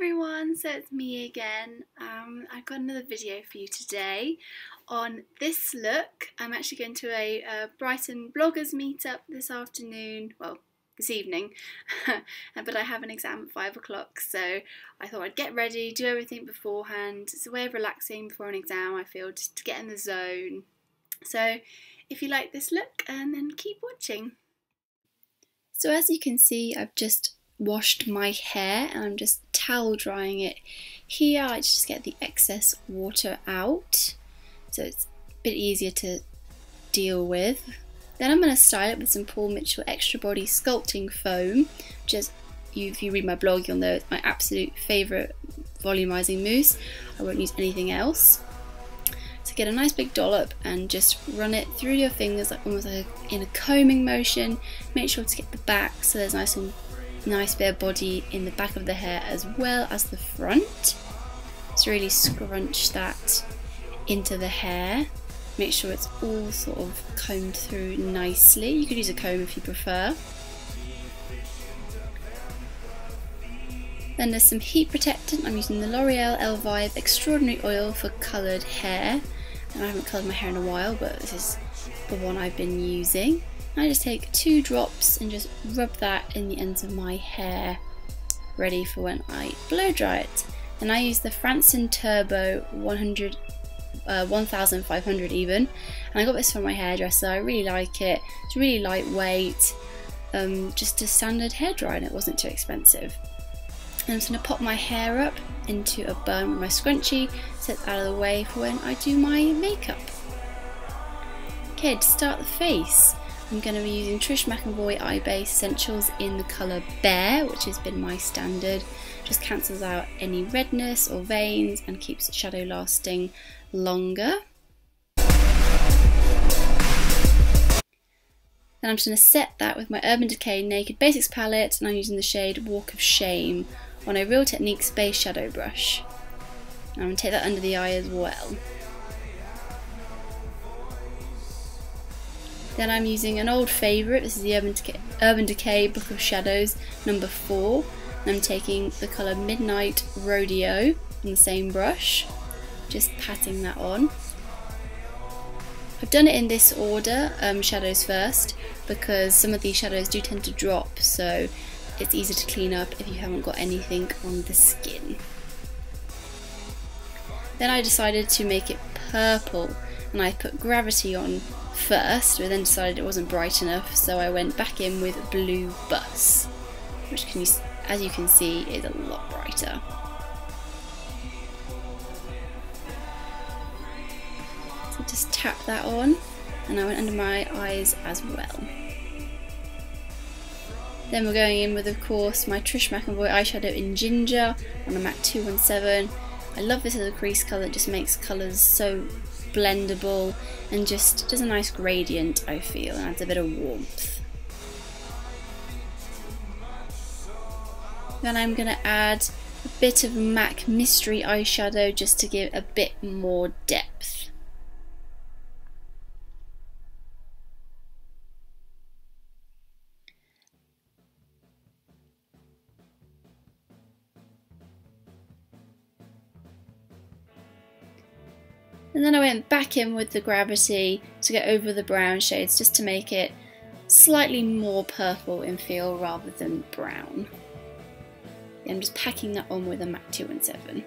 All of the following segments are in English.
everyone, so it's me again. I've got another video for you today on this look. I'm actually going to a Brighton bloggers meetup this afternoon, well this evening, but I have an exam at 5 o'clock, so I thought I'd get ready, do everything beforehand. It's a way of relaxing before an exam, I feel, just to get in the zone. So if you like this look, then keep watching. So as you can see, I've just washed my hair and I'm just towel drying it here. I just get the excess water out so it's a bit easier to deal with. Then I'm going to style it with some Paul Mitchell Extra Body Sculpting Foam, which is, if you read my blog you'll know it's my absolute favourite volumizing mousse. I won't use anything else. So get a nice big dollop and just run it through your fingers, like almost like in a combing motion. Make sure to get the back so there's nice bit of body in the back of the hair as well as the front. So really scrunch that into the hair. Make sure it's all sort of combed through nicely. You could use a comb if you prefer. Then there's some heat protectant. I'm using the L'Oreal Elvive Extraordinary Oil for coloured hair. And I haven't coloured my hair in a while, but this is the one I've been using. I just take 2 drops and just rub that in the ends of my hair, ready for when I blow dry it. And I use the Fransson Turbo 1500 even, and I got this from my hairdresser. I really like it. It's really lightweight, just a standard hairdryer, and it wasn't too expensive. And I'm just going to pop my hair up into a bun with my scrunchie, set it out of the way for when I do my makeup. Okay, to start the face, I'm going to be using Trish McEvoy Eye Base Essentials in the colour Bear, which has been my standard. Just cancels out any redness or veins and keeps the shadow lasting longer. Then I'm just going to set that with my Urban Decay Naked Basics palette, and I'm using the shade Walk of Shame on a Real Techniques Base Shadow Brush. And I'm going to take that under the eye as well. Then I'm using an old favourite. This is the Urban Decay Book of Shadows number 4. And I'm taking the colour Midnight Rodeo on the same brush, just patting that on. I've done it in this order, shadows first, because some of these shadows do tend to drop, so it's easy to clean up if you haven't got anything on the skin. Then I decided to make it purple, and I put Gravity on first, but then decided it wasn't bright enough, so I went back in with Blue Bus, which as you can see is a lot brighter. So just tap that on, and I went under my eyes as well. Then we're going in with, of course, my Trish McEvoy eyeshadow in Ginger on a MAC 217. I love this as a crease colour, it just makes colours so blendable and just does a nice gradient, I feel, and adds a bit of warmth. Then I'm going to add a bit of MAC Mystery eyeshadow just to give a bit more depth. And then I went back in with the Gravity to get over the brown shades, just to make it slightly more purple in feel rather than brown. I'm just packing that on with a MAC 217.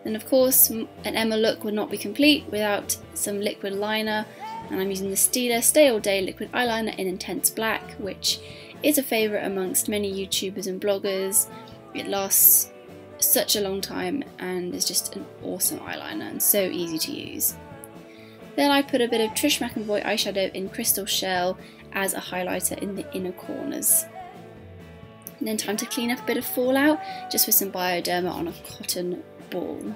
And of course, an Emma look would not be complete without some liquid liner, and I'm using the Stila Stay All Day liquid eyeliner in Intense Black, which is a favourite amongst many YouTubers and bloggers. It lasts such a long time and is just an awesome eyeliner and so easy to use. Then I put a bit of Trish McEvoy eyeshadow in Crystal Shell as a highlighter in the inner corners. And then time to clean up a bit of fallout, just with some Bioderma on a cotton ball.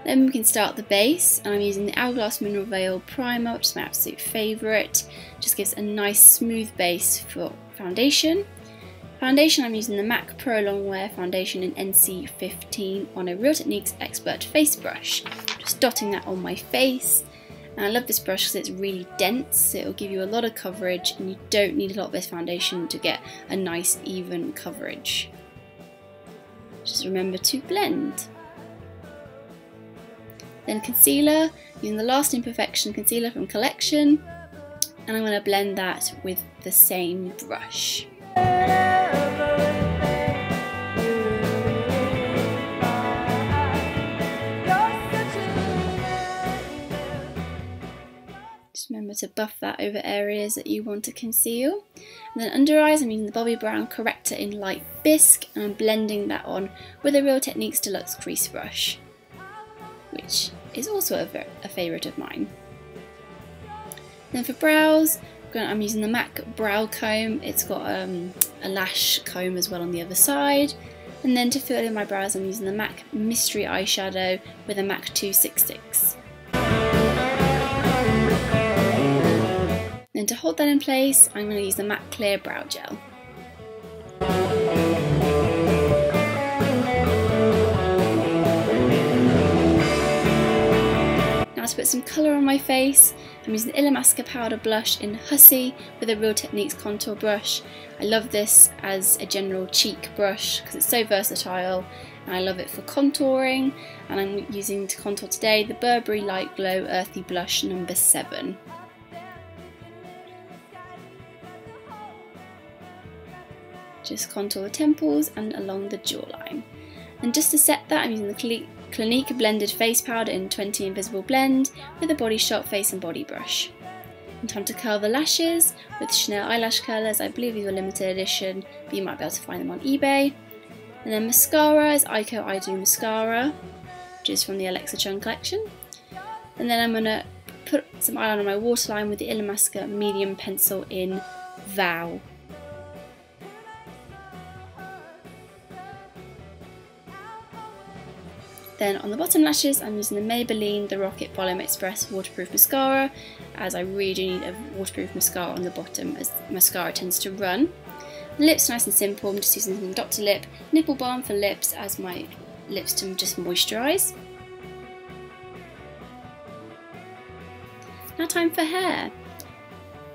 Then we can start the base, and I'm using the Hourglass Mineral Veil Primer, which is my absolute favourite. Just gives a nice smooth base for foundation. Foundation, I'm using the MAC Pro Longwear Foundation in NC15 on a Real Techniques Expert Face Brush. Just dotting that on my face, And I love this brush because it's really dense, so it'll give you a lot of coverage and you don't need a lot of this foundation to get a nice even coverage. Just remember to blend. Then concealer, using the Last Imperfection concealer from Collection, and I'm going to blend that with the same brush. Just remember to buff that over areas that you want to conceal. And then under eyes, I'm using the Bobbi Brown corrector in Light Bisque, and I'm blending that on with a Real Techniques Deluxe crease brush, which is also a favourite of mine. Then for brows, I'm using the MAC Brow Comb. It's got a lash comb as well on the other side. And then to fill in my brows, I'm using the MAC Mystery Eyeshadow with a MAC 266. Then to hold that in place, I'm going to use the MAC Clear Brow Gel. Now to put some colour on my face, I'm using the Illamasqua Powder Blush in Hussy with a Real Techniques contour brush. I love this as a general cheek brush because it's so versatile, and I love it for contouring. And I'm using to contour today the Burberry Light Glow Earthy Blush number 7. Just contour the temples and along the jawline. And just to set that, I'm using the Clinique Blended Face Powder in 20 Invisible Blend with a Body Shop Face and Body Brush. And time to curl the lashes with Chanel eyelash curlers. I believe these were limited edition, but you might be able to find them on eBay. And then mascara is Eyeko I Do Mascara, which is from the Alexa Chung collection. And then I'm going to put some eyeliner on my waterline with the Illamasqua Medium Pencil in Vow. Then on the bottom lashes, I'm using the Maybelline The Rocket Volume Express Waterproof Mascara, as I really do need a waterproof mascara on the bottom as mascara tends to run. The lips nice and simple, I'm just using some Dr. Lipp Nipple Balm for lips as my lips to just moisturise. Now time for hair.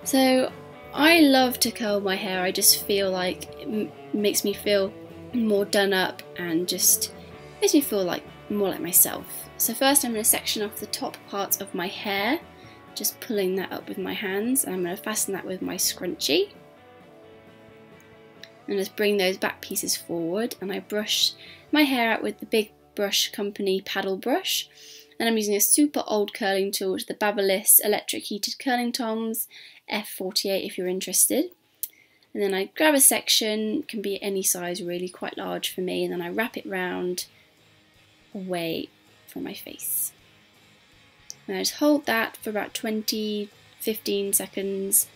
So I love to curl my hair, I just feel like it makes me feel more done up and just makes me feel like more like myself. So first I'm going to section off the top parts of my hair, just pulling that up with my hands, and I'm going to fasten that with my scrunchie. And just bring those back pieces forward, and I brush my hair out with the Big Brush Company paddle brush. And I'm using a super old curling tool, which is the Babylis electric heated curling tongs, F48 if you're interested. And then I grab a section, can be any size really, quite large for me, and then I wrap it round away from my face. And I just hold that for about 15 seconds,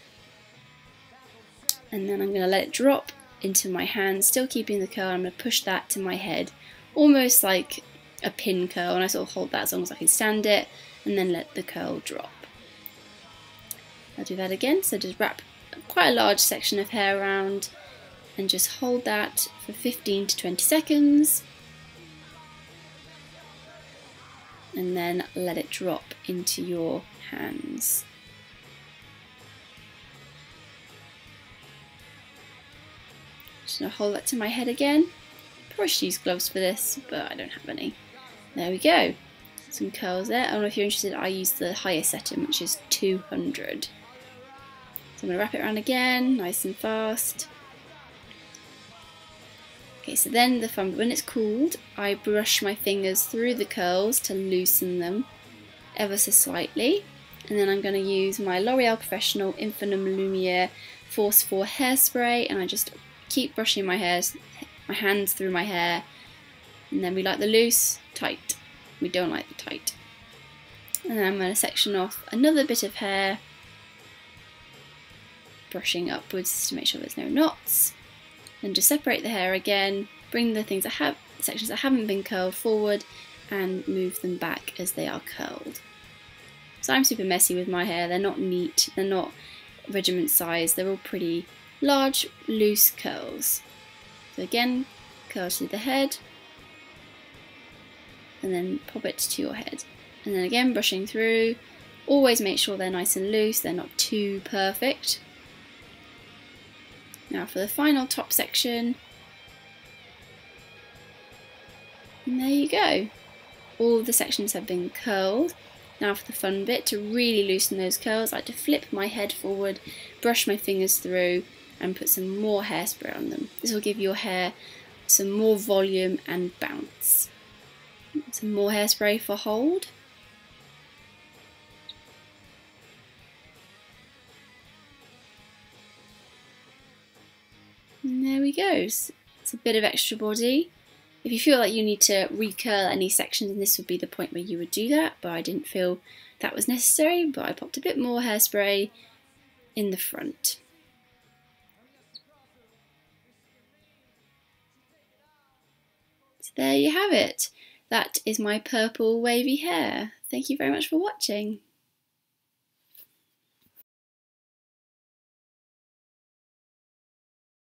and then I'm going to let it drop into my hand, still keeping the curl. I'm going to push that to my head, almost like a pin curl, and I sort of hold that as long as I can stand it, and then let the curl drop. I'll do that again, so just wrap quite a large section of hair around and just hold that for 15 to 20 seconds. And then let it drop into your hands. Just going to hold that to my head again. Probably should use gloves for this, but I don't have any. There we go. Some curls there. I don't know if you're interested, I use the highest setting, which is 200. So I'm going to wrap it around again, nice and fast. Okay, so then when it's cooled, I brush my fingers through the curls to loosen them ever so slightly. And then I'm going to use my L'Oreal Professional Infinium Lumiere Force 4 hairspray, and I just keep brushing my hands through my hair. And then we like the loose, tight. We don't like the tight. And then I'm going to section off another bit of hair, brushing upwards to make sure there's no knots. And just separate the hair again, bring the sections that haven't been curled forward, and move them back as they are curled. So I'm super messy with my hair, they're not neat, they're not regiment size, they're all pretty large, loose curls. So again, curl to the head, and then pop it to your head. And then again, brushing through, Always make sure they're nice and loose, they're not too perfect. Now for the final top section. And there you go. All of the sections have been curled. Now for the fun bit, to really loosen those curls, I like to flip my head forward, brush my fingers through and put some more hairspray on them. This will give your hair some more volume and bounce. Some more hairspray for hold. And there we go. It's a bit of extra body. If you feel like you need to recurl any sections, then this would be the point where you would do that, but I didn't feel that was necessary, but I popped a bit more hairspray in the front. So there you have it. That is my purple wavy hair. Thank you very much for watching.